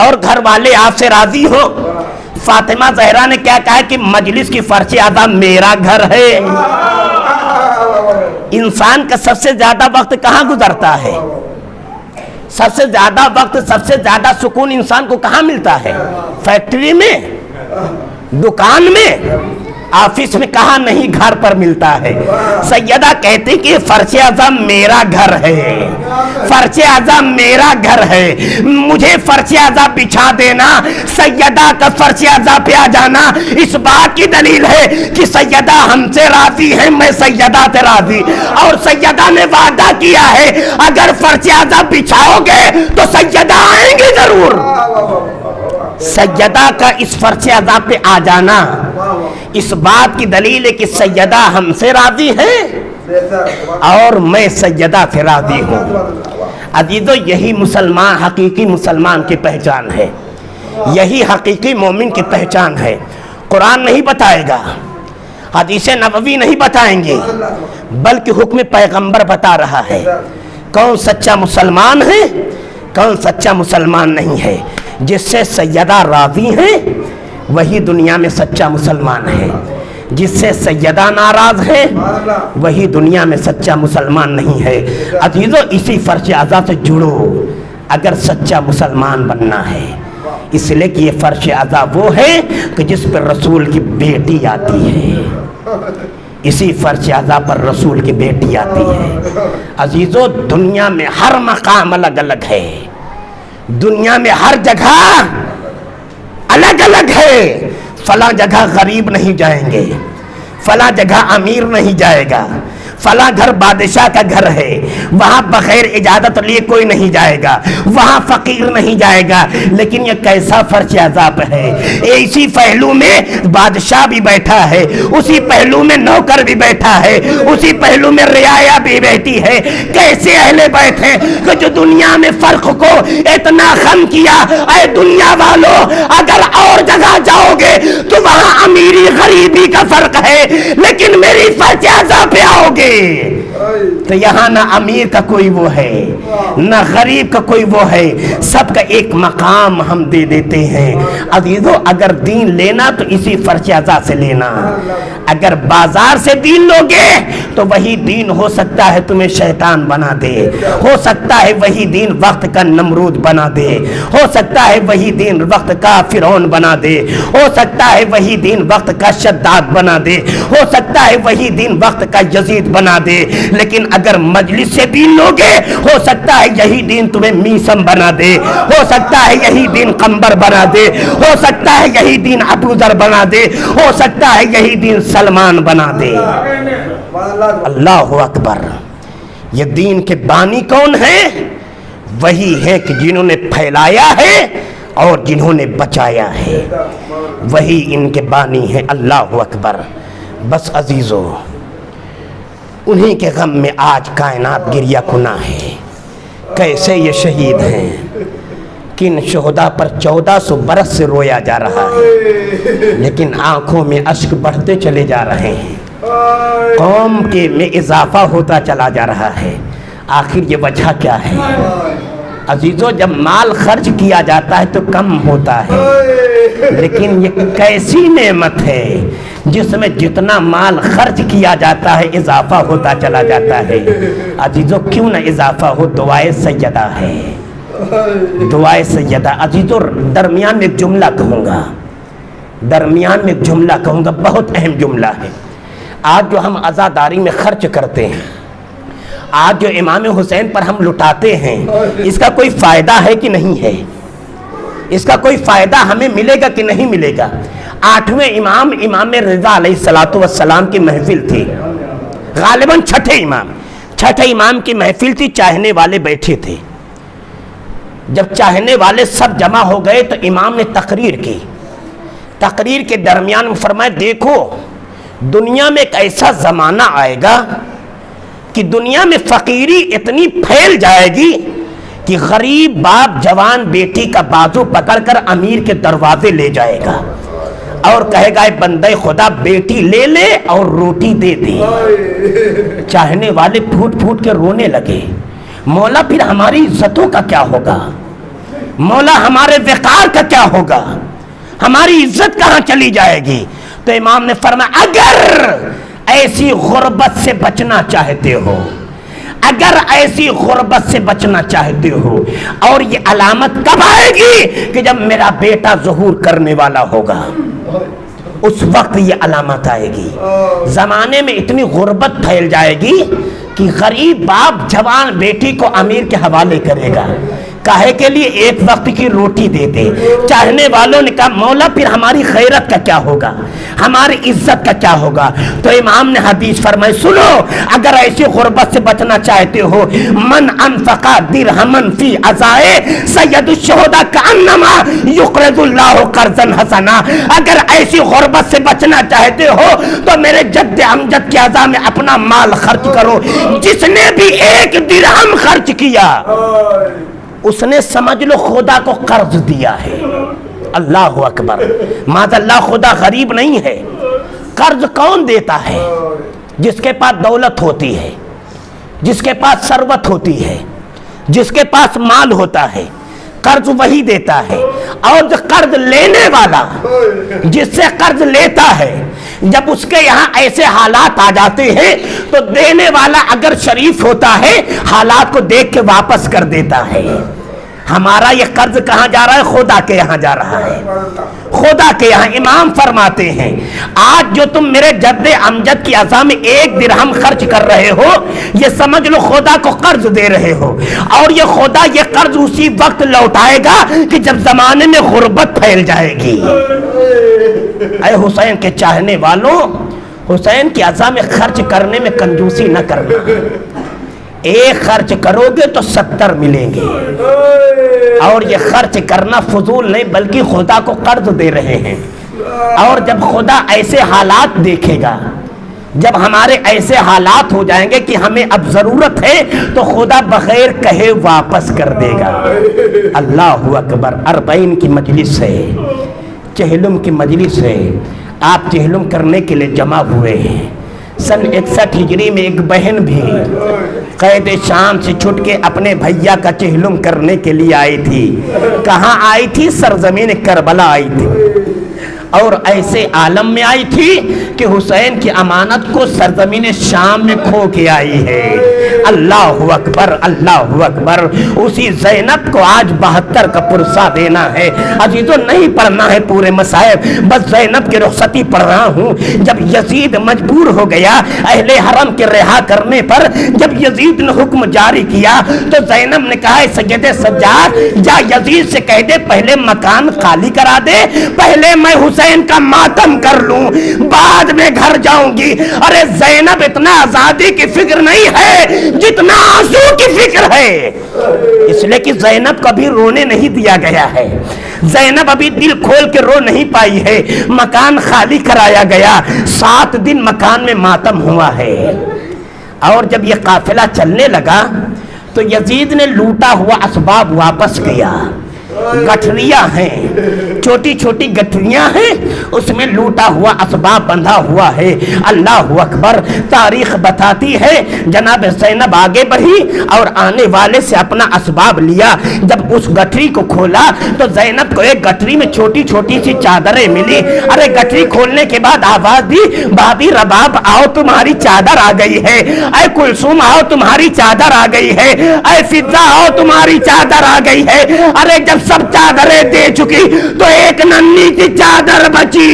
اور گھر والے آپ سے راضی ہو. فاطمہ زہرا نے کیا کہا کہ مجلس کی فرش اعظم میرا گھر ہے. انسان کا سب سے زیادہ وقت کہاں گزرتا ہے؟ سب سے زیادہ وقت, سب سے زیادہ سکون انسان کو کہاں ملتا ہے؟ فیکٹری میں, دکان میں, آفس میں, کہاں نہیں گھر پر ملتا ہے. سیدہ کہتی کہ فرش اعظم میرا گھر ہے, فرش اعظم میرا گھر ہے, مجھے فرش اعظم بچھا دینا, سیدہ کا فرش اعظم پہ آ جانا اس بات کی دلیل ہے کہ سیدہ ہم سے راضی ہے, میں سیدہ سے راضی. اور سیدہ نے وعدہ کیا ہے اگر فرش اعظم بچھاؤ گے تو سیدہ آئیں گے ضرور. سیدہ کا اس فرش اعظم پہ آ جانا اس بات کی دلیل ہے کہ سیدہ ہم سے راضی ہے اور میں سیدہ سے راضی ہوں. عزیزو یہی مسلمان, حقیقی مسلمان کی پہچان ہے, یہی حقیقی مومن کی پہچان ہے. قرآن نہیں بتائے گا, حدیث نبوی نہیں بتائیں گے, بلکہ حکم پیغمبر بتا رہا ہے کون سچا مسلمان ہے, کون سچا مسلمان نہیں ہے. جس سے سیدہ راضی ہے وہی دنیا میں سچا مسلمان ہے, جس سے سیدہ ناراض ہے وہی دنیا میں سچا مسلمان نہیں ہے. عزیزو اسی فرش اعظم سے جڑو اگر سچا مسلمان بننا ہے. اس لیے کہ یہ فرش اعظم وہ ہے کہ جس پر رسول کی بیٹی آتی ہے, اسی فرش اعظم پر رسول کی بیٹی آتی ہے. عزیزو دنیا میں ہر مقام الگ الگ ہے, دنیا میں ہر جگہ الگ الگ ہے. فلاں جگہ غریب نہیں جائیں گے, فلاں جگہ امیر نہیں جائے گا, فلاں گھر بادشاہ کا گھر ہے, وہاں بغیر اجازت لیے کوئی نہیں جائے گا, وہاں فقیر نہیں جائے گا. لیکن یہ کیسا فرش عذاب ہے. اسی پہلو میں بادشاہ بھی بیٹھا ہے, اسی پہلو میں نوکر بھی بیٹھا ہے, اسی پہلو میں رعایا بھی بیٹھی ہے. کیسے اہل بیت ہیں کہ جو دنیا میں فرق کو اتنا خم کیا. اے دنیا والوں, اگر اور جگہ جاؤ گے تو وہاں امیری غریبی کا فرق ہے, لیکن میری فرش عذاب پہ آؤ گے تو یہاں نہ امیر کا کوئی وہ ہے, نہ غریب کا کوئی وہ ہے, سب کا ایک مقام ہم دے دیتے ہیں. عزیزو, اگر دین لینا تو اسی فرش عزا سے لینا. اگر بازار سے دین لوگے تو وہی دین ہو سکتا ہے تمہیں شیطان بنا دے, ہو سکتا ہے وہی دین وقت کا نمرود بنا دے, ہو سکتا ہے وہی دین وقت کا فرعون بنا دے, ہو سکتا ہے وہی دین وقت کا شداد بنا دے, ہو سکتا ہے وہی دین وقت کا یزید بنا دے. لیکن اگر مجلس سے دین لوگے, ہو سکتا ہے یہی دین تمہیں میسم بنا دے, ہو سکتا ہے یہی دین قمبر بنا دے, ہو سکتا ہے یہی دین ابو ذر بنا دے, ہو سکتا ہے یہی دین سلمان بنا دے. اللہ اکبر. یہ دین کے بانی کون ہیں؟ وہی ہے کہ جنہوں نے پھیلایا ہے اور جنہوں نے بچایا ہے, وہی ان کے بانی ہیں. اللہ اکبر. بس عزیزو, انہی کے غم میں آج کائنات گریہ کنا ہے. کیسے یہ شہید ہیں, کن شہداء پر 1400 برس سے رویا جا رہا ہے, لیکن آنکھوں میں اشک بڑھتے چلے جا رہے ہیں, قوم کے میں اضافہ ہوتا چلا جا رہا ہے. آخر یہ وجہ کیا ہے؟ عزیزو, جب مال خرچ کیا جاتا ہے تو کم ہوتا ہے, لیکن یہ کیسی نعمت ہے جس میں جتنا مال خرچ کیا جاتا ہے اضافہ ہوتا چلا جاتا ہے. عزیزو, کیوں نہ اضافہ ہو؟ دعائے سیدہ ہے, دعائے سیدہ. عزیزو, درمیان میں ایک جملہ کہوں گا, درمیان میں ایک جملہ کہوں گا, بہت اہم جملہ ہے. آج جو ہم عزاداری میں خرچ کرتے ہیں, آج جو امام حسین پر ہم لٹاتے ہیں, اس کا کوئی فائدہ ہے کہ نہیں ہے؟ اس کا کوئی فائدہ ہمیں ملے گا کہ نہیں ملے گا؟ 8ویں امام امام رضا علیہ السلام کی محفل تھی, غالباً چھٹے امام کی محفل تھی. چاہنے والے بیٹھے تھے. جب چاہنے والے سب جمع ہو گئے تو امام نے تقریر کی. تقریر کے درمیان میں فرمایا, دیکھو دنیا میں ایک ایسا زمانہ آئے گا کہ دنیا میں فقیری اتنی پھیل جائے گی کہ غریب باپ جوان بیٹی کا بازو پکڑ کر امیر کے دروازے لے جائے گا اور کہے گا, اے بندے خدا, بیٹی لے لے اور روٹی دے دے. چاہنے والے پھوٹ پھوٹ کے رونے لگے, مولا پھر ہماری عزتوں کا کیا ہوگا؟ مولا ہمارے وقار کا کیا ہوگا؟ ہماری عزت کہاں چلی جائے گی؟ تو امام نے فرمایا, اگر ایسی غربت سے بچنا چاہتے ہو, اگر ایسی غربت سے بچنا چاہتے ہو, اور یہ علامت کب آئے گی کہ جب میرا بیٹا ظہور کرنے والا ہوگا, اس وقت یہ علامت آئے گی. زمانے میں اتنی غربت پھیل جائے گی کہ غریب باپ جوان بیٹی کو امیر کے حوالے کرے گا, کاہے کے لیے ایک وقت کی روٹی دے دے. چاہنے والوں نے کہا, مولا پھر ہماری غیرت کا کیا ہوگا, ہماری عزت کا کیا ہوگا؟ تو امام نے حدیث فرمائی, سنو, اگر ایسی غربت سے بچنا چاہتے ہو, من انفقا درہمن فی عزائے سید الشہداء کانما یقرض اللہ قرضا حسنا. اگر ایسی غربت سے بچنا چاہتے ہو تو میرے جد امجد کے عزا میں اپنا مال خرچ کرو. جس نے بھی 1 درہم خرچ کیا, اس نے سمجھ لو خدا کو قرض دیا ہے. اللہ اکبر. معاذ اللہ, خدا غریب نہیں ہے. قرض کون دیتا ہے؟ جس کے پاس دولت ہوتی ہے, جس کے پاس ثروت ہوتی ہے, جس کے پاس مال ہوتا ہے, قرض وہی دیتا ہے. اور جو قرض لینے والا, جس سے قرض لیتا ہے, جب اس کے یہاں ایسے حالات آ جاتے ہیں تو دینے والا اگر شریف ہوتا ہے حالات کو دیکھ کے واپس کر دیتا ہے. ہمارا یہ قرض کہاں جا رہا ہے؟ خدا کے یہاں جا رہا ہے. خدا کے یہاں امام فرماتے ہیں آج جو تم میرے جد امجد کی عزا میں 1 درہم خرچ کر رہے ہو یہ سمجھ لو خدا کو قرض دے رہے ہو، اور یہ خدا یہ قرض اسی وقت لوٹائے گا کہ جب زمانے میں غربت پھیل جائے گی۔ اے حسین کے چاہنے والوں، حسین کی عزا میں خرچ کرنے میں کنجوسی نہ کرنا، 1 خرچ کرو گے تو 70 ملیں گے، اور یہ خرچ کرنا فضول نہیں بلکہ خدا کو قرض دے رہے ہیں۔ اور جب خدا ایسے حالات دیکھے گا، جب ہمارے ایسے حالات ہو جائیں گے کہ ہمیں اب ضرورت ہے تو خدا بغیر کہے واپس کر دے گا۔ اللہ اکبر۔ 40 کی مجلس ہے، چہلم کی مجلس ہے، آپ چہلم کرنے کے لیے جمع ہوئے ہیں۔ سن 61 ہجری میں ایک بہن بھی قید شام سے چھٹ کے اپنے بھیا کا چہلم کرنے کے لیے آئی تھی۔ کہاں آئی تھی؟ سرزمین کربلا آئی تھی، اور ایسے عالم میں آئی تھی کہ حسین کی امانت کو سرزمین شام میں کھو کے آئی ہے۔ اللہ اکبر، اللہ اکبر۔ اسی زینب کو آج 72 کا پرسہ دینا ہے۔ عزیزو نہیں پڑھنا ہے پورے مصائب، بس زینب کی رخصتی پڑھ رہا ہوں۔ جب یزید مجبور ہو گیا اہل حرم کے رہا کرنے پر، جب یزید نے حکم جاری کیا تو زینب نے کہا سید سجاد جا یزید سے کہہ دے پہلے مکان خالی کرا دے، پہلے میں حسین کا ماتم کر لوں، بعد میں گھر جاؤں گی۔ ارے زینب اتنا آزادی کی فکر نہیں ہے جتنا آنسو کی فکر ہے، اس لیے کہ زینب کو ابھی رونے نہیں دیا گیا ہے، زینب ابھی دل کھول کے رو نہیں پائی ہے۔ مکان خالی کرایا گیا، 7 دن مکان میں ماتم ہوا ہے۔ اور جب یہ قافلہ چلنے لگا تو یزید نے لوٹا ہوا اسباب واپس کیا۔ گٹھریاں ہیں، چھوٹی چھوٹی گٹھریاں ہیں، اس میں لوٹا ہوا اسباب بندھا ہوا ہے۔ اللہ اکبر۔ تاریخ بتاتی ہے جناب زینب آگے بڑھی اور آنے والے سے اپنا اسباب لیا۔ جب اس گٹھری کو کھولا تو زینب کو ایک گٹھری میں چھوٹی چھوٹی سی چادریں ملی۔ ارے گٹھری کھولنے کے بعد آواز دی بھابی رباب آؤ تمہاری چادر آ گئی ہے، اے کلثوم آؤ تمہاری چادر آ گئی ہے، اے فضہ آؤ تمہاری چادر آ گئی ہے۔ ارے جب سب چادریں دے چکی تو ایک ننھی کی چادر بچی۔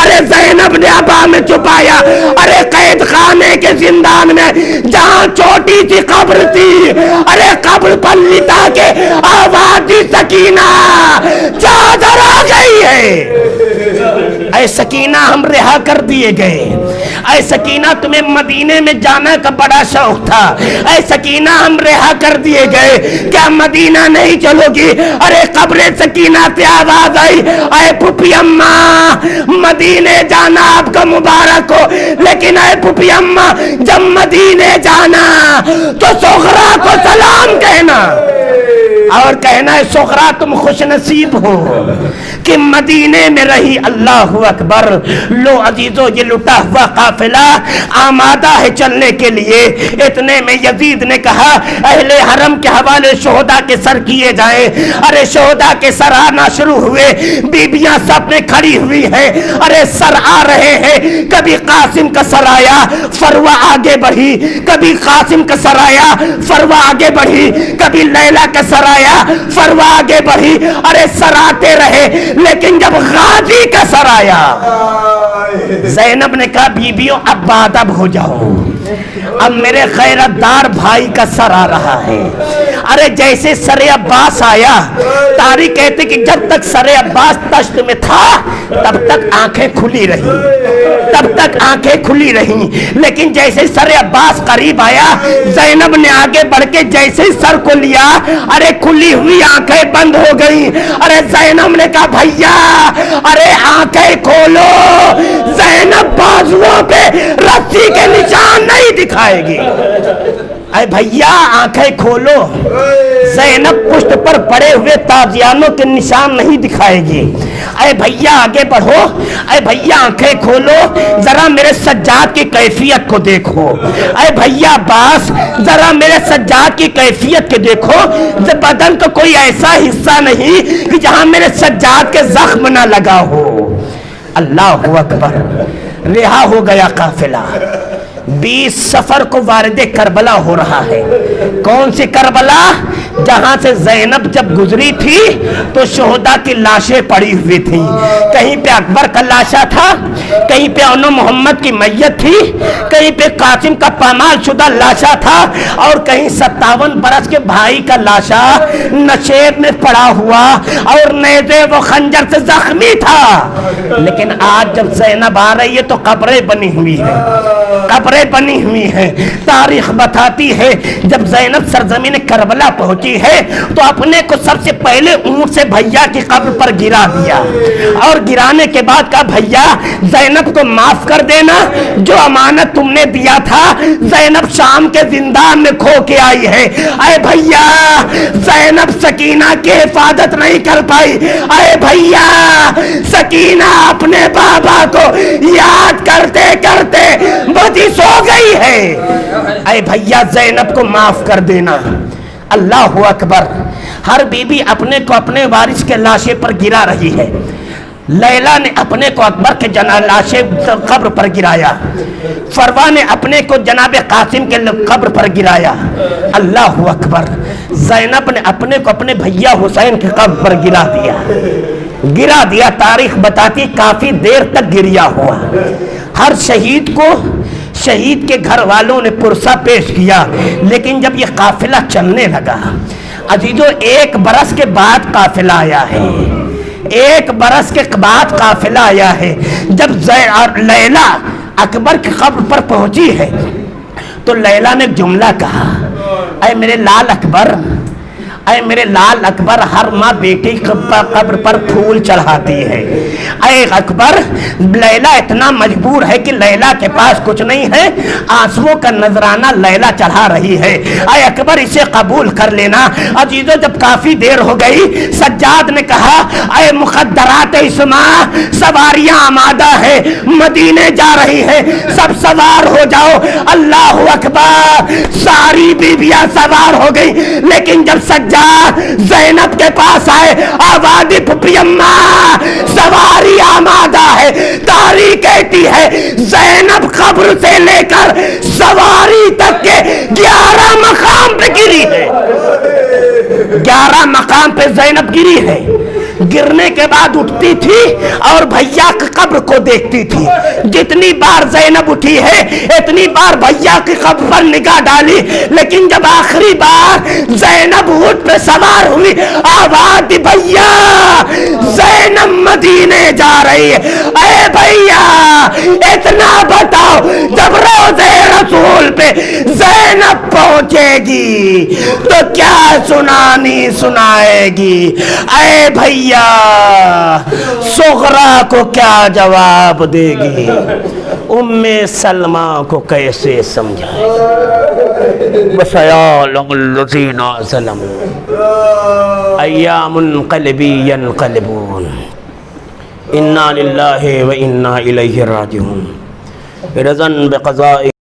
ارے زینب نے ابا میں چھپایا۔ ارے قید خانے کے زندان میں جہاں چھوٹی سی قبر تھی، ارے قبر پر لٹا کے آواز دی سکینہ چادر آ گئی ہے۔ اے سکینہ ہم رہا کر دیے گئے، اے سکینہ تمہیں مدینے میں جانا کا بڑا شوق تھا، اے سکینہ ہم رہا کر دیے گئے، کیا مدینہ نہیں چلو گی؟ ارے قبر سکینہ سے آواز آئی اے پھپھی اماں مدینے جانا آپ کا مبارک ہو، لیکن اے پھپھی اماں جب مدینے جانا تو سغرا کو سلام کہنا، اور کہنا ہے سغرا تم خوش نصیب ہو کہ مدینے میں رہی۔ اللہ اکبر۔ لو عزیزو یہ لٹا ہوا قافلہ آمادہ ہے چلنے کے لیے۔ اتنے میں یزید نے کہا اہل حرم کے حوالے شہداء کے سر کیے جائیں۔ ارے شہداء کے سر آنا شروع ہوئے، بیبیاں سب میں کھڑی ہوئی ہیں، ارے سر آ رہے ہیں۔ کبھی قاسم کا سر آیا، فروہ آگے بڑھی، کبھی قاسم کا سر آیا، فروہ آگے بڑھی، کبھی لیلا کا سر آیا، فروہ آگے بڑھی۔ ارے سر آتے رہے، لیکن جب غازی کا سر آیا زینب نے کہا بیبیوں اب بادب ہو جاؤ، اب میرے غیرت دار بھائی کا سر آ رہا ہے۔ ارے جیسے سر عباس آیا، تاریخ کہتے کہ جب تک سر عباس تشت میں تھا تب تک آنکھیں کھلی رہی، تب تک آنکھیں کھلی رہی، لیکن جیسے سر عباس قریب آیا زینب نے آگے بڑھ کے جیسے سر کو لیا، ارے کھلی ہوئی آنکھیں بند ہو گئی۔ ارے زینب نے کہا بھیا ارے آنکھیں کھولو، زینب بازوؤں پہ رسی کے نشان نہیں دکھائے گی۔ اے بھیا آنکھیں کھولو، زینب پشت پر پڑے ہوئے تازیانوں کے نشان نہیں دکھائے گی۔ اے بھیا آگے بڑھو، اے بھیا آنکھیں کھولو، ذرا میرے سجاد کی کیفیت کو دیکھو۔ اے بھیا عباس ذرا میرے سجاد کی کیفیت کے دیکھو، بدن کا کوئی ایسا حصہ نہیں کہ جہاں میرے سجاد کے زخم نہ لگا ہو۔ اللہ اکبر۔ رہا ہو گیا قافلہ، 20 سفر کو وارد کربلا ہو رہا ہے۔ کون سی کربلا؟ جہاں سے زینب جب گزری تھی تو شہداء کی لاشیں پڑی ہوئی تھیں. کہیں پہ اکبر کا لاشا تھا, کہیں پہ انو محمد کی میت تھی, کہیں پہ قاسم کا پامال شدہ لاشا تھا, اور کہیں 57 برس کے بھائی کا لاشا نشیب میں پڑا ہوا اور نیزے و خنجر سے زخمی تھا. لیکن آج جب زینب آ رہی ہے تو قبریں بنی ہوئی ہیں, قبریں بنی ہوئی ہیں. تاریخ بتاتی ہے جب زینب سرزمین کربلا پہنچی ہے تو اپنے کو سب سے پہلے اونٹ سے بھیا کی قبر پر گرا دیا, اور گرانے کے بعد کہا بھیا زینب کو معاف کر دینا, جو امانت تم نے دیا تھا زینب شام کے زندان میں کھو کے آئی ہے. اے بھیا زینب سکینہ کی حفاظت نہیں کر پائی, اے بھیا سکینہ اپنے بابا کو یاد کرتے کرتے بچی سو گئی ہے. اے بھیا زینب کو معاف کر دینا. اللہ اکبر. ہر بی بی اپنے کو اپنے وارث کے لاشے پر گرا رہی ہے. لیلا نے اپنے کو اکبر کے لاشے قبر پر گرایا, فروا نے اپنے کو جناب قاسم کے قبر پر گرایا. اللہ اکبر. زینب نے اپنے کو اپنے بھیا حسین کے قبر پر گرا دیا. تاریخ بتاتی کافی دیر تک گریا ہوا. ہر شہید کو شہید کے گھر والوں نے پرسہ پیش کیا, لیکن جب یہ قافلہ چلنے لگا عزیزو, 1 برس کے بعد قافلہ آیا ہے, 1 برس کے بعد قافلہ آیا ہے. جب لیلا اکبر کی قبر پر پہنچی ہے تو لیلا نے جملہ کہا, اے میرے لال اکبر, اے میرے لال اکبر, ہر ماں بیٹی قبر پر پھول چڑھاتی ہے. اے اکبر, لیلا اتنا مجبور ہے کہ لیلا کے پاس کچھ نہیں ہے, آنسوؤں کا نذرانہ لیلا چڑھا رہی ہے. اے اکبر اسے قبول کر لینا. عزیزو جب کافی دیر ہو گئی سجاد نے کہا, اے مقدرات اسما, سواریاں آمادہ ہے, مدینے جا رہی ہے, سب سوار ہو جاؤ. اللہ اکبر. ساری بیویاں سوار ہو گئی, لیکن جب زینب کے پاس آئے, آبادی پھپھی اماں سواری آمادہ ہے. تاریخ کہتی ہے زینب قبر سے لے کر سواری تک کے 11 مقام پہ گری ہے. 11 مقام پہ زینب گری ہے. گرنے کے بعد اٹھتی تھی اور بھیا کی قبر کو دیکھتی تھی. جتنی بار زینب اٹھی ہے اتنی بار بھیا کی قبر پر نگاہ ڈالی, لیکن جب آخری بار زینب اونٹ پہ سوار ہوئی, آواز دی بھیا زینب مدینے جا رہی ہے. اے بھیا اتنا بتاؤ, جب روزے رسول پہ زینب پہنچے گی تو کیا سنائے گی؟ اے بھیا صغرا کو کیا جواب دے گی؟ ام سلمہ کو کیسے سمجھائے گی؟ وَسَيَعْلَمُ الَّذِينَ ظَلَمُوا أَيَّامُ انقلبی ينقلبون. اِنَّا لِلَّهِ وَإِنَّا إِلَيْهِ رَاجِعُونَ. رضاً بقضاء